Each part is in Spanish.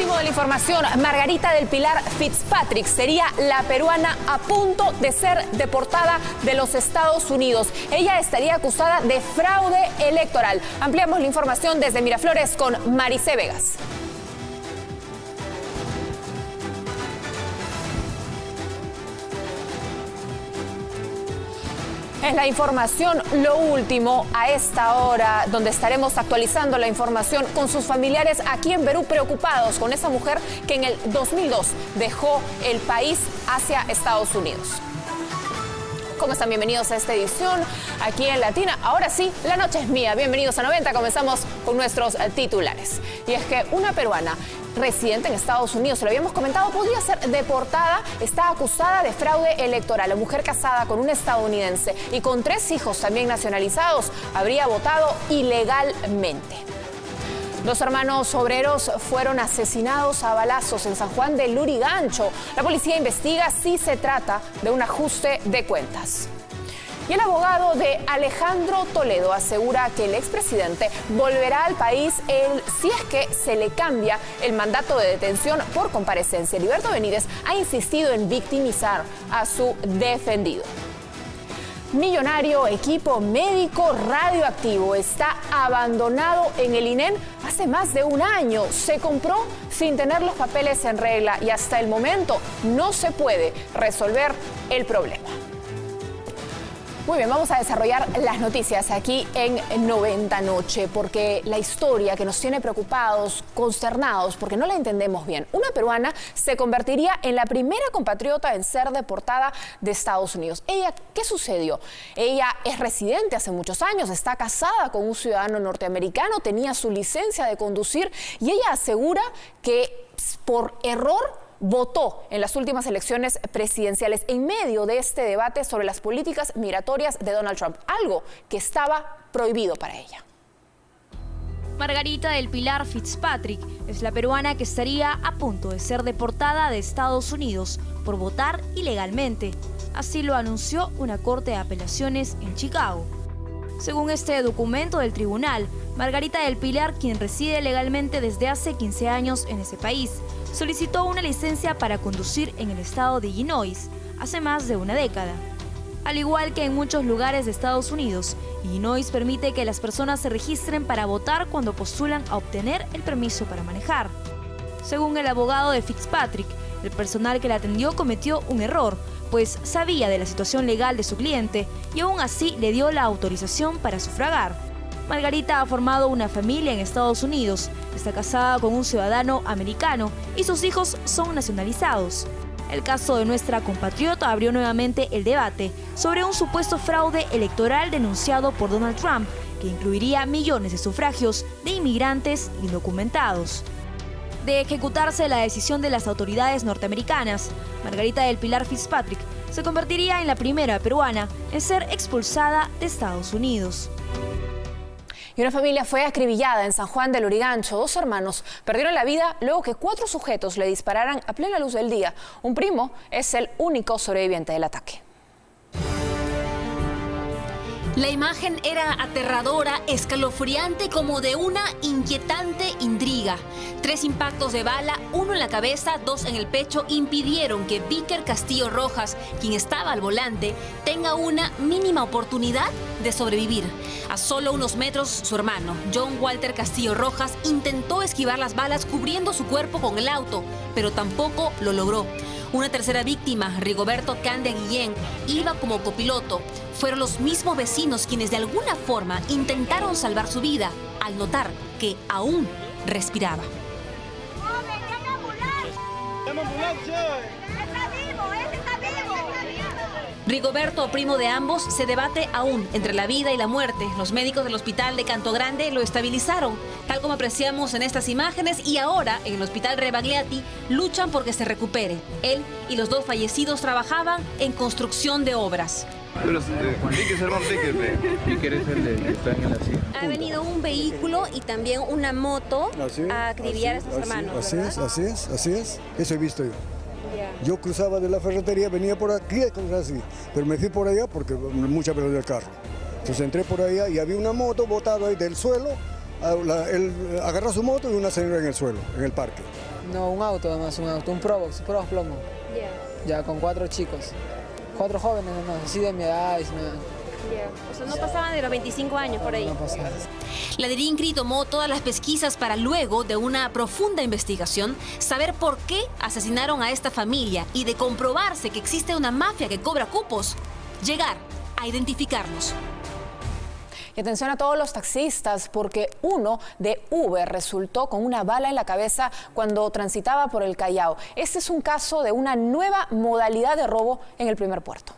último de la información, Margarita del Pilar Fitzpatrick sería la peruana a punto de ser deportada de los Estados Unidos. Ella estaría acusada de fraude electoral. Ampliamos la información desde Miraflores con Maricé Vegas. Es la información, lo último a esta hora, donde estaremos actualizando la información con sus familiares aquí en Perú, preocupados con esa mujer que en el 2002 dejó el país hacia Estados Unidos. ¿Cómo están? Bienvenidos a esta edición aquí en Latina. Ahora sí, la noche es mía. Bienvenidos a 90. Comenzamos con nuestros titulares. Y es que una peruana residente en Estados Unidos, se lo habíamos comentado, podría ser deportada. Está acusada de fraude electoral. La mujer casada con un estadounidense y con 3 hijos también nacionalizados habría votado ilegalmente. 2 hermanos obreros fueron asesinados a balazos en San Juan de Lurigancho. La policía investiga si se trata de un ajuste de cuentas. Y el abogado de Alejandro Toledo asegura que el expresidente volverá al país si es que se le cambia el mandato de detención por comparecencia. Heriberto Benítez ha insistido en victimizar a su defendido. Millonario equipo médico radioactivo está abandonado en el INEM hace más de un año. Se compró sin tener los papeles en regla y hasta el momento no se puede resolver el problema. Muy bien, vamos a desarrollar las noticias aquí en 90 Noche, porque la historia que nos tiene preocupados, consternados, porque no la entendemos bien. Una peruana se convertiría en la primera compatriota en ser deportada de Estados Unidos. Ella, ¿qué sucedió? Ella es residente hace muchos años, está casada con un ciudadano norteamericano, tenía su licencia de conducir y ella asegura que por error votó en las últimas elecciones presidenciales en medio de este debate sobre las políticas migratorias de Donald Trump, algo que estaba prohibido para ella. Margarita del Pilar Fitzpatrick es la peruana que estaría a punto de ser deportada de Estados Unidos por votar ilegalmente. Así lo anunció una corte de apelaciones en Chicago. Según este documento del tribunal, Margarita del Pilar, quien reside legalmente desde hace 15 años en ese país, solicitó una licencia para conducir en el estado de Illinois hace más de una década. Al igual que en muchos lugares de Estados Unidos, Illinois permite que las personas se registren para votar cuando postulan a obtener el permiso para manejar. Según el abogado de Fitzpatrick, el personal que la atendió cometió un error, pues sabía de la situación legal de su cliente y aún así le dio la autorización para sufragar. Margarita ha formado una familia en Estados Unidos, está casada con un ciudadano americano y sus hijos son nacionalizados. El caso de nuestra compatriota abrió nuevamente el debate sobre un supuesto fraude electoral denunciado por Donald Trump, que incluiría millones de sufragios de inmigrantes indocumentados. De ejecutarse la decisión de las autoridades norteamericanas, Margarita del Pilar Fitzpatrick se convertiría en la primera peruana en ser expulsada de Estados Unidos. Y una familia fue acribillada en San Juan de Lurigancho. 2 hermanos perdieron la vida luego que 4 sujetos le dispararan a plena luz del día. Un primo es el único sobreviviente del ataque. La imagen era aterradora, escalofriante, como de una inquietante intriga. 3 impactos de bala, 1 en la cabeza, 2 en el pecho, impidieron que Víker Castillo Rojas, quien estaba al volante, tenga una mínima oportunidad de sobrevivir. A solo unos metros, su hermano, John Walter Castillo Rojas, intentó esquivar las balas cubriendo su cuerpo con el auto, pero tampoco lo logró. Una tercera víctima, Rigoberto Candia Guillén, iba como copiloto. Fueron los mismos vecinos quienes de alguna forma intentaron salvar su vida al notar que aún respiraba. Rigoberto, primo de ambos, se debate aún entre la vida y la muerte. Los médicos del hospital de Canto Grande lo estabilizaron, tal como apreciamos en estas imágenes, y ahora en el hospital Rebagliati luchan porque se recupere. Él y los 2 fallecidos trabajaban en construcción de obras. Ha venido un vehículo y también una moto a acribillar a estos hermanos. Así es. Eso he visto yo. Yo cruzaba de la ferretería, venía por aquí, así, pero me fui por allá porque mucha velocidad del carro. Entonces entré por allá y había una moto botada ahí del suelo él agarra su moto y una señora en el suelo, en el parque. No, un auto además, un Probox plomo. Ya con 4 chicos. 4 jóvenes nomás, así de mi edad. O sea, no pasaban de los 25 años por ahí. No pasaban. La DIRINCRI tomó todas las pesquisas para luego de una profunda investigación saber por qué asesinaron a esta familia y de comprobarse que existe una mafia que cobra cupos, llegar a identificarlos. Y atención a todos los taxistas, porque uno de Uber resultó con una bala en la cabeza cuando transitaba por el Callao. Este es un caso de una nueva modalidad de robo en el primer puerto.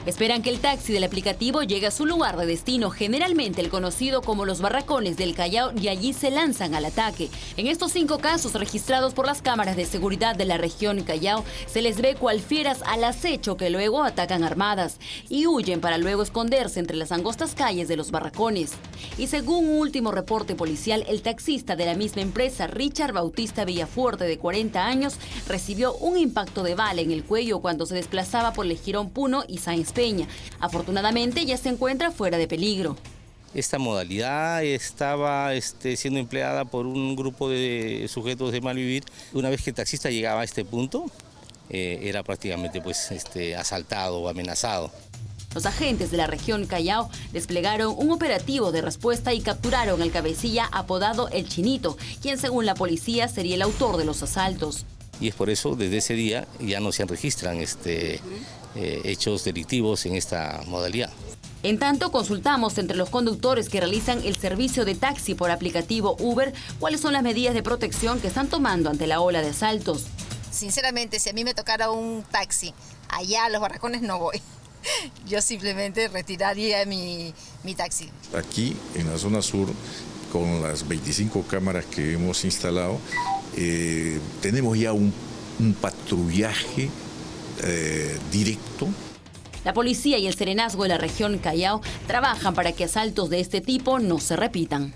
Esperan que el taxi del aplicativo llegue a su lugar de destino, generalmente el conocido como los barracones del Callao, y allí se lanzan al ataque. En estos 5 casos registrados por las cámaras de seguridad de la región Callao, se les ve cual fieras al acecho que luego atacan armadas y huyen para luego esconderse entre las angostas calles de los barracones. Y según un último reporte policial, el taxista de la misma empresa, Richard Bautista Villafuerte, de 40 años, recibió un impacto de bala en el cuello cuando se desplazaba por el Jirón Puno y Sáenz Peña. Afortunadamente ya se encuentra fuera de peligro. Esta modalidad estaba siendo empleada por un grupo de sujetos de mal vivir. Una vez que el taxista llegaba a este punto, era prácticamente asaltado o amenazado. Los agentes de la región Callao desplegaron un operativo de respuesta y capturaron al cabecilla apodado El Chinito, quien según la policía sería el autor de los asaltos. Y es por eso, desde ese día, ya no se registran hechos delictivos en esta modalidad. En tanto, consultamos entre los conductores que realizan el servicio de taxi por aplicativo Uber cuáles son las medidas de protección que están tomando ante la ola de asaltos. Sinceramente, si a mí me tocara un taxi allá a los barracones, no voy. Yo simplemente retiraría mi taxi. Aquí, en la zona sur, con las 25 cámaras que hemos instalado, tenemos ya un patrullaje directo. La policía y el serenazgo de la región Callao trabajan para que asaltos de este tipo no se repitan.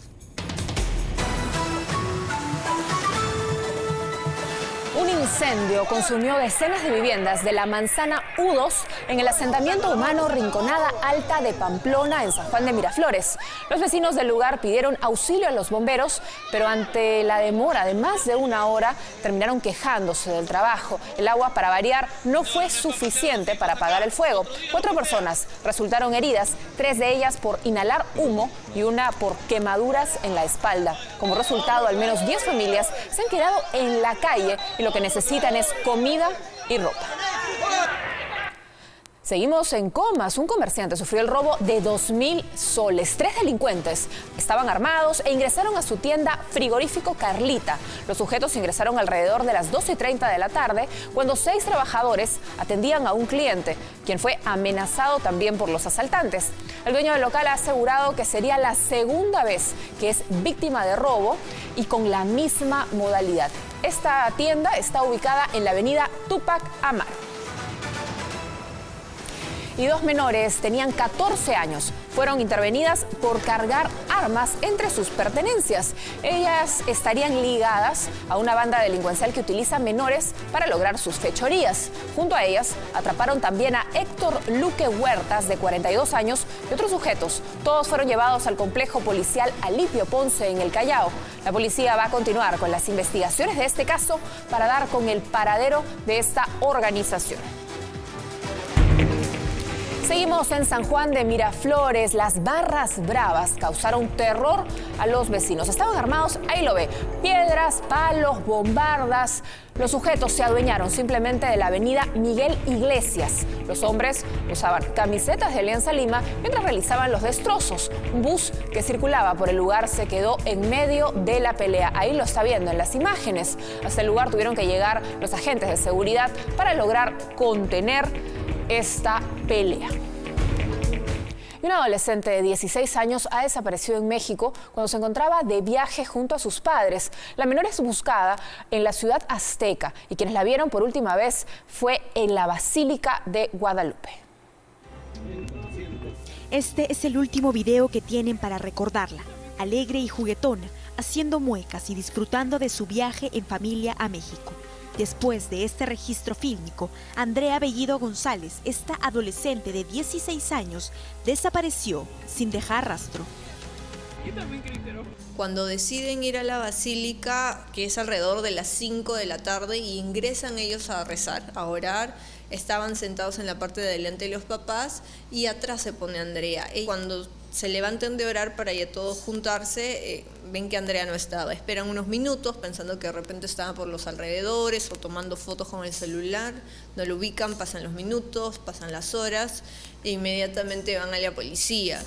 Un incendio consumió decenas de viviendas de la manzana U2 en el asentamiento humano Rinconada Alta de Pamplona, en San Juan de Miraflores. Los vecinos del lugar pidieron auxilio a los bomberos, pero ante la demora de más de 1 hora terminaron quejándose del trabajo. El agua, para variar, no fue suficiente para apagar el fuego. 4 personas resultaron heridas, 3 de ellas por inhalar humo y una por quemaduras en la espalda. Como resultado, al menos 10 familias se han quedado en la calle y lo que necesitan es comida y ropa. Seguimos en Comas. Un comerciante sufrió el robo de 2.000 soles. 3 delincuentes estaban armados e ingresaron a su tienda Frigorífico Carlita. Los sujetos ingresaron alrededor de las 12:30 de la tarde, cuando 6 trabajadores atendían a un cliente, quien fue amenazado también por los asaltantes. El dueño del local ha asegurado que sería la segunda vez que es víctima de robo y con la misma modalidad. Esta tienda está ubicada en la avenida Túpac Amaro. Y 2 menores, tenían 14 años, fueron intervenidas por cargar armas entre sus pertenencias. Ellas estarían ligadas a una banda delincuencial que utiliza menores para lograr sus fechorías. Junto a ellas atraparon también a Héctor Luque Huertas, de 42 años, y otros sujetos. Todos fueron llevados al complejo policial Alipio Ponce en el Callao. La policía va a continuar con las investigaciones de este caso para dar con el paradero de esta organización. Seguimos en San Juan de Miraflores. Las barras bravas causaron terror a los vecinos. Estaban armados, ahí lo ve, piedras, palos, bombardas. Los sujetos se adueñaron simplemente de la avenida Miguel Iglesias. Los hombres usaban camisetas de Alianza Lima mientras realizaban los destrozos. Un bus que circulaba por el lugar se quedó en medio de la pelea. Ahí lo está viendo en las imágenes. Hasta el lugar tuvieron que llegar los agentes de seguridad para lograr contener esta pelea. Y un adolescente de 16 años ha desaparecido en México cuando se encontraba de viaje junto a sus padres. La menor es buscada en la ciudad azteca y quienes la vieron por última vez fue en la Basílica de Guadalupe. Este es el último video que tienen para recordarla, alegre y juguetona, haciendo muecas y disfrutando de su viaje en familia a México. Después de este registro fílmico, Andrea Bellido González, esta adolescente de 16 años, desapareció sin dejar rastro. Cuando deciden ir a la basílica, que es alrededor de las 5 de la tarde, y ingresan ellos a rezar, a orar, estaban sentados en la parte de adelante los papás y atrás se pone Andrea. Y cuando se levantan de orar para ya todos juntarse, ven que Andrea no estaba. Esperan unos minutos pensando que de repente estaba por los alrededores o tomando fotos con el celular. No lo ubican, pasan los minutos, pasan las horas e inmediatamente van a la policía.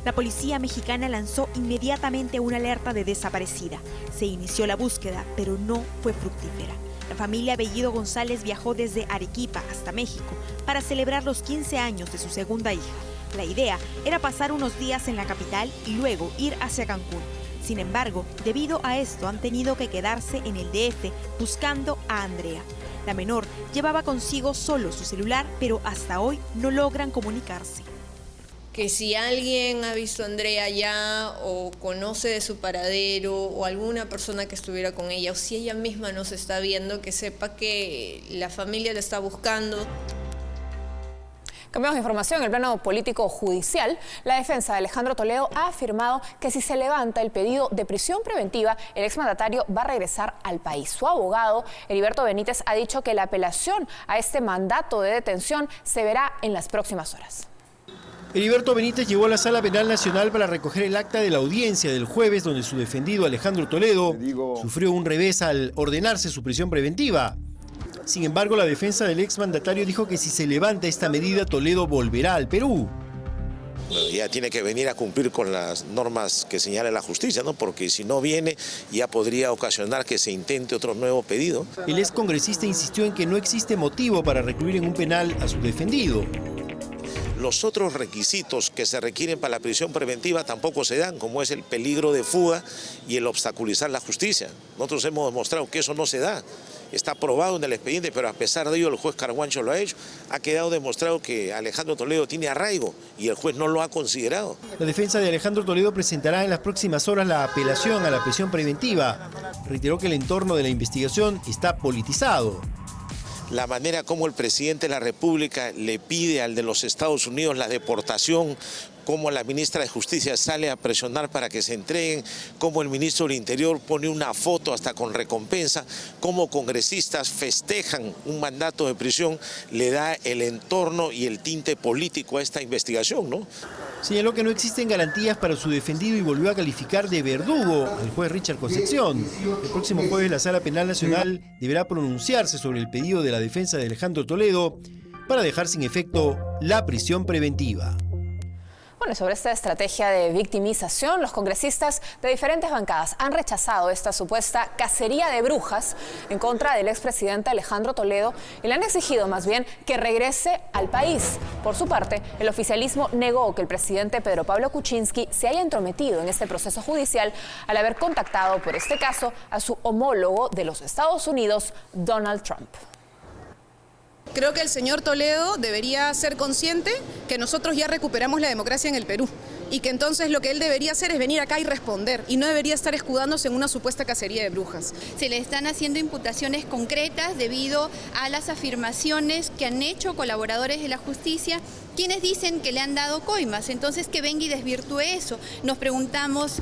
La policía mexicana lanzó inmediatamente una alerta de desaparecida. Se inició la búsqueda, pero no fue fructífera. La familia Bellido González viajó desde Arequipa hasta México para celebrar los 15 años de su segunda hija. La idea era pasar unos días en la capital y luego ir hacia Cancún. Sin embargo, debido a esto han tenido que quedarse en el DF buscando a Andrea. La menor llevaba consigo solo su celular, pero hasta hoy no logran comunicarse. Que si alguien ha visto a Andrea ya o conoce de su paradero o alguna persona que estuviera con ella o si ella misma nos está viendo, que sepa que la familia la está buscando. Cambiamos de información. En el plano político judicial, la defensa de Alejandro Toledo ha afirmado que si se levanta el pedido de prisión preventiva, el exmandatario va a regresar al país. Su abogado, Heriberto Benítez, ha dicho que la apelación a este mandato de detención se verá en las próximas horas. Heriberto Benítez llegó a la Sala Penal Nacional para recoger el acta de la audiencia del jueves, donde su defendido Alejandro Toledo sufrió un revés al ordenarse su prisión preventiva. Sin embargo, la defensa del exmandatario dijo que si se levanta esta medida, Toledo volverá al Perú. Bueno, ya tiene que venir a cumplir con las normas que señala la justicia, ¿no? Porque si no viene, ya podría ocasionar que se intente otro nuevo pedido. El excongresista insistió en que no existe motivo para recluir en un penal a su defendido. Los otros requisitos que se requieren para la prisión preventiva tampoco se dan, como es el peligro de fuga y el obstaculizar la justicia. Nosotros hemos demostrado que eso no se da. Está probado en el expediente, pero a pesar de ello el juez Carguancho lo ha hecho. Ha quedado demostrado que Alejandro Toledo tiene arraigo y el juez no lo ha considerado. La defensa de Alejandro Toledo presentará en las próximas horas la apelación a la prisión preventiva. Reiteró que el entorno de la investigación está politizado. La manera como el presidente de la República le pide al de los Estados Unidos la deportación, cómo la ministra de Justicia sale a presionar para que se entreguen, cómo el ministro del Interior pone una foto hasta con recompensa, cómo congresistas festejan un mandato de prisión, le da el entorno y el tinte político a esta investigación, ¿no? Señaló que no existen garantías para su defendido y volvió a calificar de verdugo al juez Richard Concepción. El próximo jueves la Sala Penal Nacional deberá pronunciarse sobre el pedido de la defensa de Alejandro Toledo para dejar sin efecto la prisión preventiva. Bueno, sobre esta estrategia de victimización, los congresistas de diferentes bancadas han rechazado esta supuesta cacería de brujas en contra del expresidente Alejandro Toledo y le han exigido más bien que regrese al país. Por su parte, el oficialismo negó que el presidente Pedro Pablo Kuczynski se haya entrometido en este proceso judicial al haber contactado por este caso a su homólogo de los Estados Unidos, Donald Trump. Creo que el señor Toledo debería ser consciente que nosotros ya recuperamos la democracia en el Perú y que entonces lo que él debería hacer es venir acá y responder y no debería estar escudándose en una supuesta cacería de brujas. Se le están haciendo imputaciones concretas debido a las afirmaciones que han hecho colaboradores de la justicia, quienes dicen que le han dado coimas, entonces que venga y desvirtúe eso. Nos preguntamos,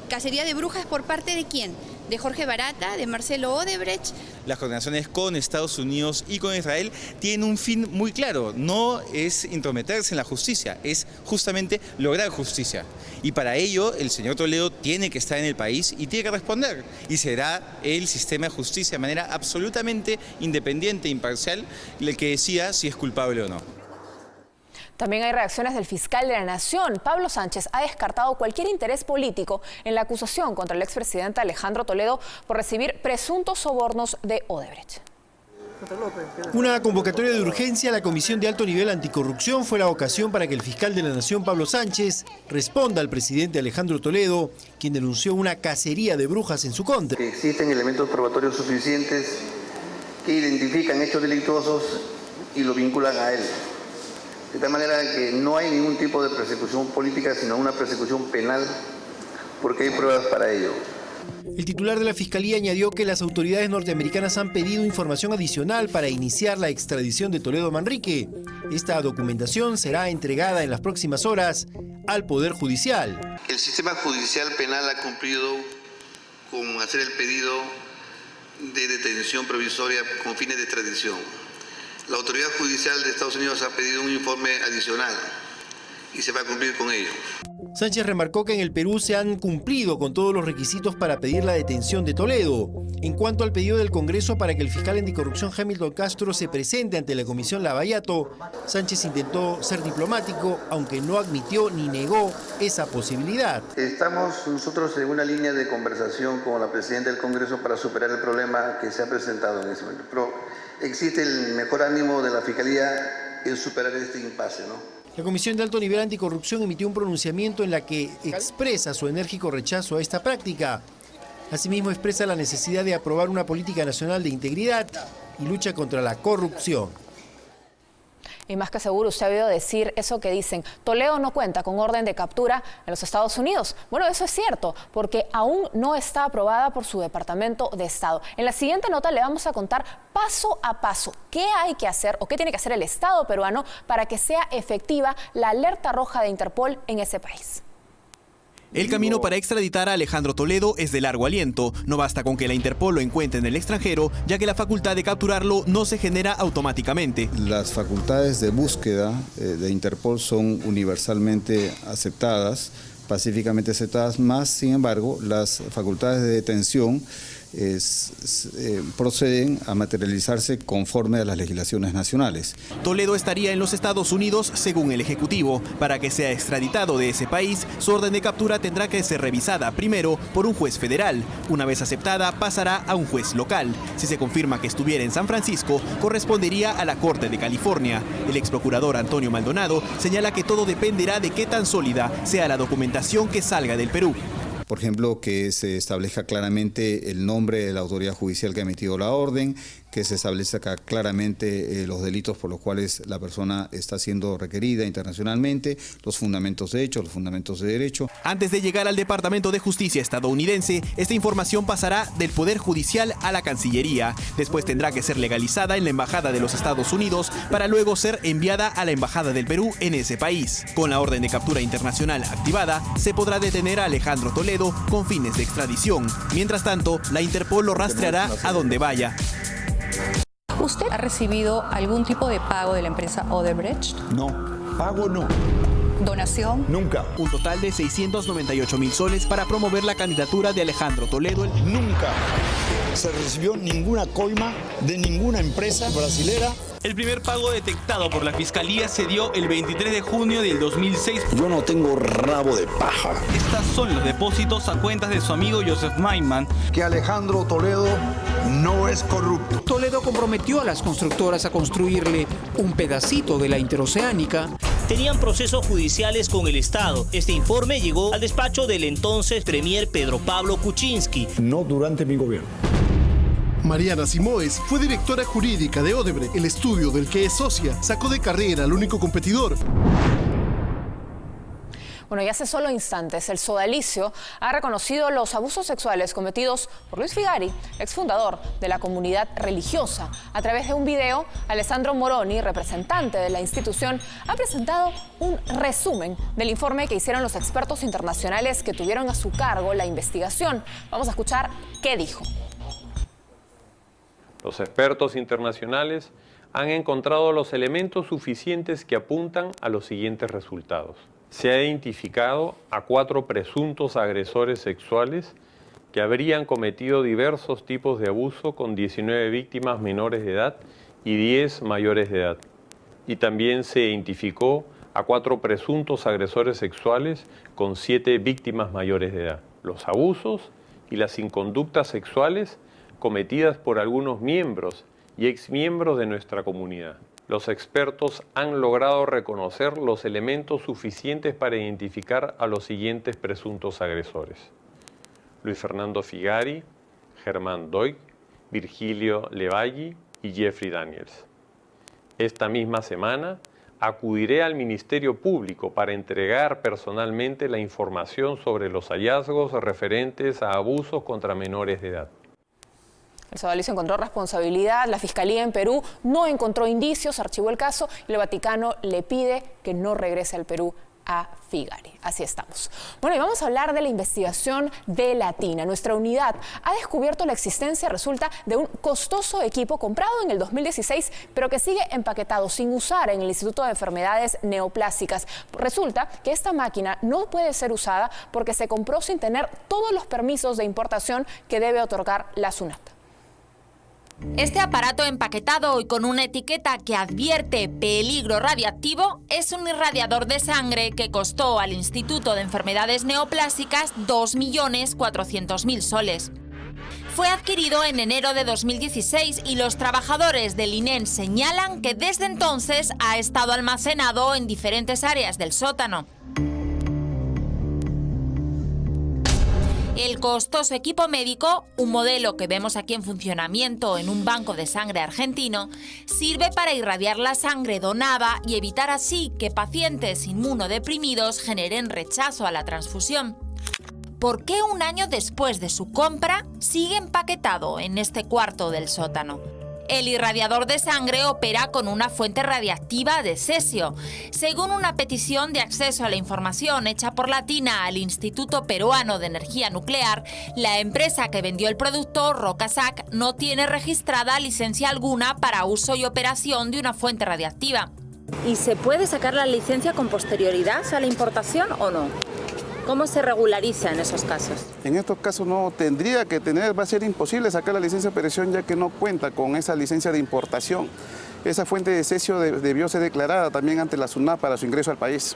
¿cacería de brujas por parte de quién? ¿De Jorge Barata, de Marcelo Odebrecht? Las coordinaciones con Estados Unidos y con Israel tienen un fin muy claro, no es intrometerse en la justicia, es justamente lograr justicia. Y para ello el señor Toledo tiene que estar en el país y tiene que responder. Y será el sistema de justicia de manera absolutamente independiente e imparcial el que decida si es culpable o no. También hay reacciones del fiscal de la Nación. Pablo Sánchez ha descartado cualquier interés político en la acusación contra el expresidente Alejandro Toledo por recibir presuntos sobornos de Odebrecht. Una convocatoria de urgencia a la Comisión de Alto Nivel Anticorrupción fue la ocasión para que el fiscal de la Nación, Pablo Sánchez, responda al presidente Alejandro Toledo, quien denunció una cacería de brujas en su contra. Que existen elementos probatorios suficientes que identifican hechos delictuosos y lo vinculan a él. De tal manera que no hay ningún tipo de persecución política, sino una persecución penal, porque hay pruebas para ello. El titular de la Fiscalía añadió que las autoridades norteamericanas han pedido información adicional para iniciar la extradición de Toledo Manrique. Esta documentación será entregada en las próximas horas al Poder Judicial. El sistema judicial penal ha cumplido con hacer el pedido de detención provisoria con fines de extradición. La autoridad judicial de Estados Unidos ha pedido un informe adicional y se va a cumplir con ello. Sánchez remarcó que en el Perú se han cumplido con todos los requisitos para pedir la detención de Toledo. En cuanto al pedido del Congreso para que el fiscal anticorrupción Hamilton Castro se presente ante la Comisión Lavallato, Sánchez intentó ser diplomático, aunque no admitió ni negó esa posibilidad. Estamos nosotros en una línea de conversación con la presidenta del Congreso para superar el problema que se ha presentado en ese momento. Pero existe el mejor ánimo de la Fiscalía en superar este impasse, ¿no? La Comisión de Alto Nivel Anticorrupción emitió un pronunciamiento en la que expresa su enérgico rechazo a esta práctica. Asimismo, expresa la necesidad de aprobar una política nacional de integridad y lucha contra la corrupción. Y más que seguro usted ha oído decir eso que dicen, Toledo no cuenta con orden de captura en los Estados Unidos. Bueno, eso es cierto, porque aún no está aprobada por su Departamento de Estado. En la siguiente nota le vamos a contar paso a paso qué hay que hacer o qué tiene que hacer el Estado peruano para que sea efectiva la alerta roja de Interpol en ese país. El camino para extraditar a Alejandro Toledo es de largo aliento. No basta con que la Interpol lo encuentre en el extranjero, ya que la facultad de capturarlo no se genera automáticamente. Las facultades de búsqueda de Interpol son universalmente aceptadas, pacíficamente aceptadas, más sin embargo las facultades de detención proceden a materializarse conforme a las legislaciones nacionales. Toledo estaría en los Estados Unidos según el Ejecutivo. Para que sea extraditado de ese país, su orden de captura tendrá que ser revisada primero por un juez federal. Una vez aceptada, pasará a un juez local. Si se confirma que estuviera en San Francisco, correspondería a la Corte de California. El exprocurador Antonio Maldonado señala que todo dependerá de qué tan sólida sea la documentación que salga del Perú. Por ejemplo, que se establezca claramente el nombre de la autoridad judicial que ha emitido la orden, que se establezca claramente los delitos por los cuales la persona está siendo requerida internacionalmente, los fundamentos de hecho, los fundamentos de derecho. Antes de llegar al Departamento de Justicia estadounidense, esta información pasará del Poder Judicial a la Cancillería. Después tendrá que ser legalizada en la Embajada de los Estados Unidos para luego ser enviada a la Embajada del Perú en ese país. Con la orden de captura internacional activada, se podrá detener a Alejandro Toledo con fines de extradición. Mientras tanto, la Interpol lo rastreará a donde vaya. ¿Usted ha recibido algún tipo de pago de la empresa Odebrecht? No, pago no. ¿Donación? Nunca. Un total de 698.000 soles para promover la candidatura de Alejandro Toledo. Nunca se recibió ninguna coima de ninguna empresa brasilera. El primer pago detectado por la Fiscalía se dio el 23 de junio del 2006. Yo no tengo rabo de paja. Estas son los depósitos a cuentas de su amigo Joseph Maiman. Que Alejandro Toledo no es corrupto. Toledo comprometió a las constructoras a construirle un pedacito de la interoceánica. Tenían procesos judiciales con el Estado. Este informe llegó al despacho del entonces premier Pedro Pablo Kuczynski. No durante mi gobierno. Mariana Simoes fue directora jurídica de Odebrecht, el estudio del que es socia. Sacó de carrera al único competidor. Bueno, y hace solo instantes el sodalicio ha reconocido los abusos sexuales cometidos por Luis Figari, exfundador de la comunidad religiosa. A través de un video, Alessandro Moroni, representante de la institución, ha presentado un resumen del informe que hicieron los expertos internacionales que tuvieron a su cargo la investigación. Vamos a escuchar qué dijo. Los expertos internacionales han encontrado los elementos suficientes que apuntan a los siguientes resultados. Se ha identificado a 4 presuntos agresores sexuales que habrían cometido diversos tipos de abuso con 19 víctimas menores de edad y 10 mayores de edad. Y también se identificó a 4 presuntos agresores sexuales con 7 víctimas mayores de edad. Los abusos y las inconductas sexuales cometidas por algunos miembros y exmiembros de nuestra comunidad. Los expertos han logrado reconocer los elementos suficientes para identificar a los siguientes presuntos agresores: Luis Fernando Figari, Germán Doig, Virgilio Levalli y Jeffrey Daniels. Esta misma semana acudiré al Ministerio Público para entregar personalmente la información sobre los hallazgos referentes a abusos contra menores de edad. El sodalicio encontró responsabilidad, la Fiscalía en Perú no encontró indicios, archivó el caso y el Vaticano le pide que no regrese al Perú a Figari. Así estamos. Bueno, y vamos a hablar de la investigación de Latina. Nuestra unidad ha descubierto la existencia, resulta, de un costoso equipo comprado en el 2016, pero que sigue empaquetado sin usar en el Instituto de Enfermedades Neoplásicas. Resulta que esta máquina no puede ser usada porque se compró sin tener todos los permisos de importación que debe otorgar la SUNAT. Este aparato empaquetado y con una etiqueta que advierte peligro radiactivo es un irradiador de sangre que costó al Instituto de Enfermedades Neoplásicas 2.400.000 soles. Fue adquirido en enero de 2016 y los trabajadores del INEN señalan que desde entonces ha estado almacenado en diferentes áreas del sótano. El costoso equipo médico, un modelo que vemos aquí en funcionamiento en un banco de sangre argentino, sirve para irradiar la sangre donada y evitar así que pacientes inmunodeprimidos generen rechazo a la transfusión. ¿Por qué un año después de su compra sigue empaquetado en este cuarto del sótano? El irradiador de sangre opera con una fuente radiactiva de cesio. Según una petición de acceso a la información hecha por Latina al Instituto Peruano de Energía Nuclear, la empresa que vendió el producto, Rocasac, no tiene registrada licencia alguna para uso y operación de una fuente radiactiva. ¿Y se puede sacar la licencia con posterioridad a la importación o no? ¿Cómo se regulariza en esos casos? En estos casos no tendría que tener, va a ser imposible sacar la licencia de operación ya que no cuenta con esa licencia de importación. Esa fuente de cesio debió ser declarada también ante la SUNAT para su ingreso al país.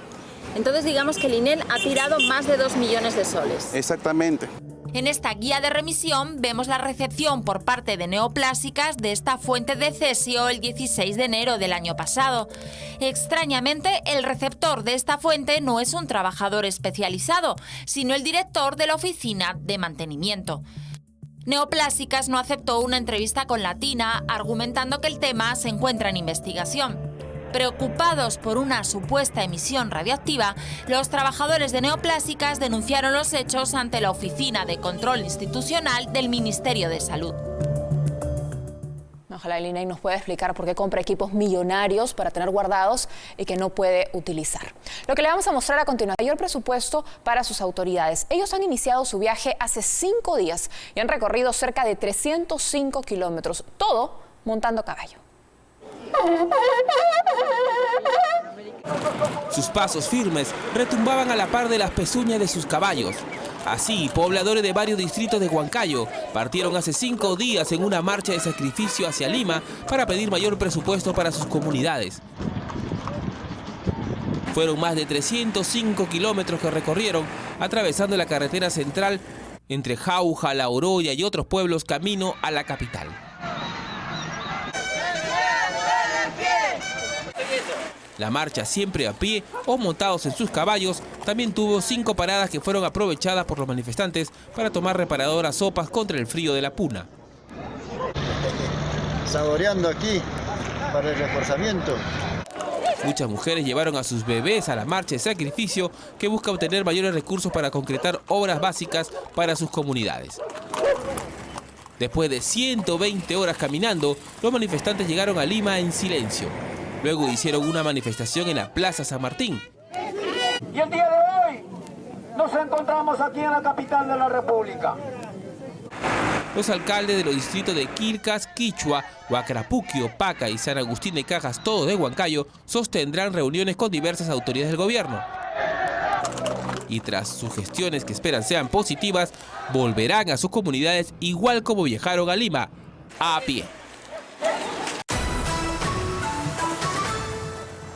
Entonces digamos que el INEN ha tirado más de 2 millones de soles. Exactamente. En esta guía de remisión vemos la recepción por parte de Neoplásicas de esta fuente de cesio el 16 de enero del año pasado. Extrañamente, el receptor de esta fuente no es un trabajador especializado, sino el director de la oficina de mantenimiento. Neoplásicas no aceptó una entrevista con Latina, argumentando que el tema se encuentra en investigación. Preocupados por una supuesta emisión radioactiva, los trabajadores de Neoplásicas denunciaron los hechos ante la Oficina de Control Institucional del Ministerio de Salud. Ojalá el INEI nos pueda explicar por qué compra equipos millonarios para tener guardados y que no puede utilizar. Lo que le vamos a mostrar a continuación es el mayor presupuesto para sus autoridades. Ellos han iniciado su viaje hace 5 días y han recorrido cerca de 305 kilómetros, todo montando a caballo. Sus pasos firmes retumbaban a la par de las pezuñas de sus caballos. Así, pobladores de varios distritos de Huancayo partieron hace 5 días en una marcha de sacrificio hacia Lima para pedir mayor presupuesto para sus comunidades. Fueron más de 305 kilómetros que recorrieron, atravesando la carretera central entre Jauja, La Oroya y otros pueblos camino a la capital. La marcha, siempre a pie o montados en sus caballos, también tuvo 5 paradas que fueron aprovechadas por los manifestantes para tomar reparadoras sopas contra el frío de la puna. Saboreando aquí para el reforzamiento. Muchas mujeres llevaron a sus bebés a la marcha de sacrificio que busca obtener mayores recursos para concretar obras básicas para sus comunidades. Después de 120 horas caminando, los manifestantes llegaron a Lima en silencio. Luego hicieron una manifestación en la Plaza San Martín. Y el día de hoy nos encontramos aquí en la capital de la República. Los alcaldes de los distritos de Quilcas, Quichua, Huacrapuquio, Paca y San Agustín de Cajas, todos de Huancayo, sostendrán reuniones con diversas autoridades del gobierno. Y tras sus gestiones que esperan sean positivas, volverán a sus comunidades igual como viajaron a Lima, a pie.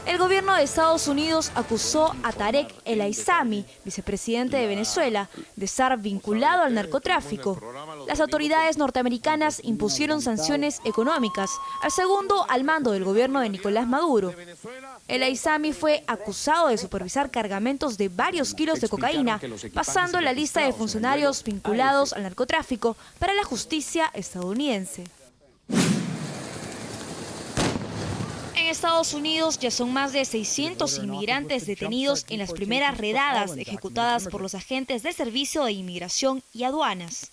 El gobierno de Estados Unidos acusó a Tarek El Aissami, vicepresidente de Venezuela, de estar vinculado al narcotráfico. Las autoridades norteamericanas impusieron sanciones económicas al segundo al mando del gobierno de Nicolás Maduro. El Aissami fue acusado de supervisar cargamentos de varios kilos de cocaína, pasando la lista de funcionarios vinculados al narcotráfico para la justicia estadounidense. En Estados Unidos ya son más de 600 inmigrantes detenidos en las primeras redadas ejecutadas por los agentes del Servicio de Inmigración y Aduanas.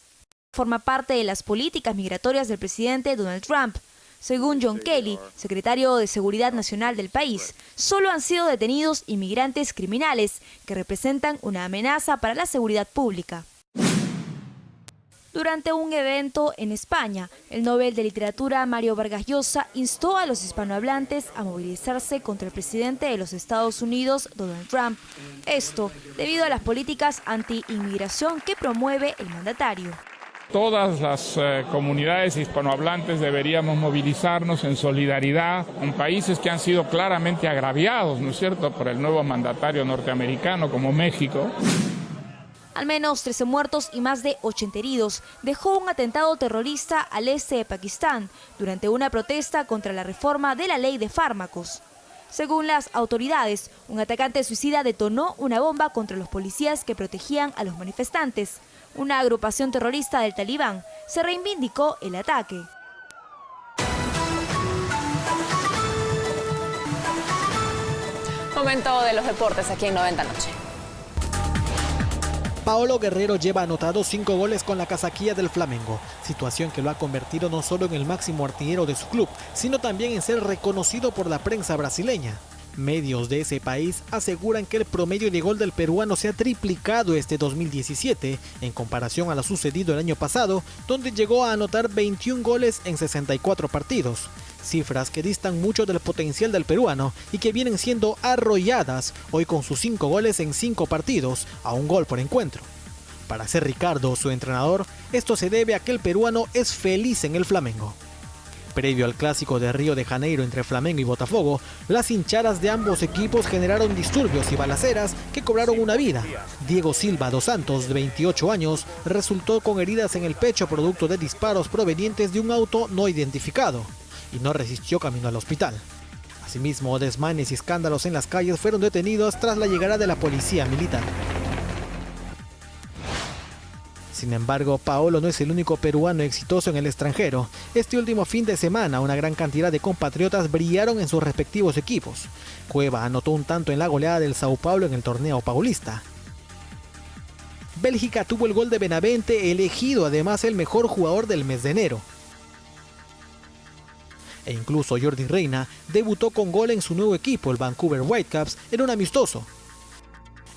Forma parte de las políticas migratorias del presidente Donald Trump. Según John Kelly, secretario de Seguridad Nacional del país, solo han sido detenidos inmigrantes criminales que representan una amenaza para la seguridad pública. Durante un evento en España, el Nobel de Literatura Mario Vargas Llosa instó a los hispanohablantes a movilizarse contra el presidente de los Estados Unidos, Donald Trump. Esto debido a las políticas anti-inmigración que promueve el mandatario. Todas las comunidades hispanohablantes deberíamos movilizarnos en solidaridad con países que han sido claramente agraviados, ¿no es cierto?, por el nuevo mandatario norteamericano como México. Al menos 13 muertos y más de 80 heridos dejó un atentado terrorista al este de Pakistán durante una protesta contra la reforma de la ley de fármacos. Según las autoridades, un atacante suicida detonó una bomba contra los policías que protegían a los manifestantes. Una agrupación terrorista del Talibán se reivindicó el ataque. Momento de los deportes aquí en 90 Noche. Paolo Guerrero lleva anotados 5 goles con la casaquilla del Flamengo, situación que lo ha convertido no solo en el máximo artillero de su club, sino también en ser reconocido por la prensa brasileña. Medios de ese país aseguran que el promedio de gol del peruano se ha triplicado este 2017 en comparación a lo sucedido el año pasado, donde llegó a anotar 21 goles en 64 partidos. Cifras que distan mucho del potencial del peruano y que vienen siendo arrolladas hoy con sus 5 goles en 5 partidos, a un gol por encuentro. Para ser Ricardo, su entrenador, esto se debe a que el peruano es feliz en el Flamengo. Previo al clásico de Río de Janeiro entre Flamengo y Botafogo, las hinchadas de ambos equipos generaron disturbios y balaceras que cobraron una vida. Diego Silva dos Santos, de 28 años, resultó con heridas en el pecho producto de disparos provenientes de un auto no identificado y no resistió camino al hospital. Asimismo, desmanes y escándalos en las calles fueron detenidos tras la llegada de la policía militar. Sin embargo, Paolo no es el único peruano exitoso en el extranjero. Este último fin de semana, una gran cantidad de compatriotas brillaron en sus respectivos equipos. Cueva anotó un tanto en la goleada del Sao Paulo en el torneo paulista. Bélgica tuvo el gol de Benavente, elegido además el mejor jugador del mes de enero. E incluso Jordi Reina debutó con gol en su nuevo equipo, el Vancouver Whitecaps, en un amistoso.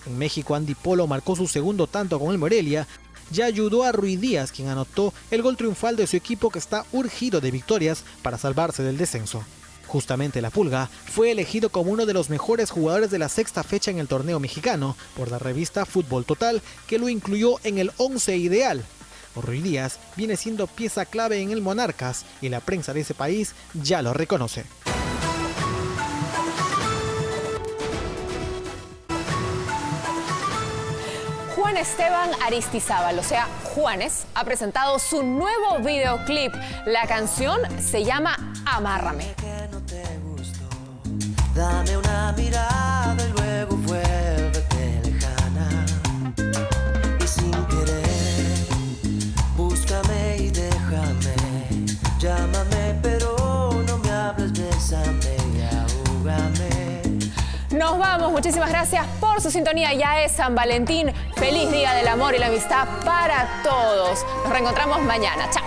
En México, Andy Polo marcó su segundo tanto con el Morelia y ayudó a Rui Díaz, quien anotó el gol triunfal de su equipo que está urgido de victorias para salvarse del descenso. Justamente la Pulga fue elegido como uno de los mejores jugadores de la sexta fecha en el torneo mexicano por la revista Fútbol Total, que lo incluyó en el 11 ideal. Rui Díaz viene siendo pieza clave en el Monarcas y la prensa de ese país ya lo reconoce. Juan Esteban Aristizábal, o sea, Juanes, ha presentado su nuevo videoclip. La canción se llama Amárrame. Dame una mirada y luego vuélvete lejana. Y sin querer, búscame y déjame. Llámame, pero no me hables, bésame y ahúgame. Nos vamos, muchísimas gracias por su sintonía. Ya es San Valentín. Feliz Día del Amor y la Amistad para todos. Nos reencontramos mañana. Chao.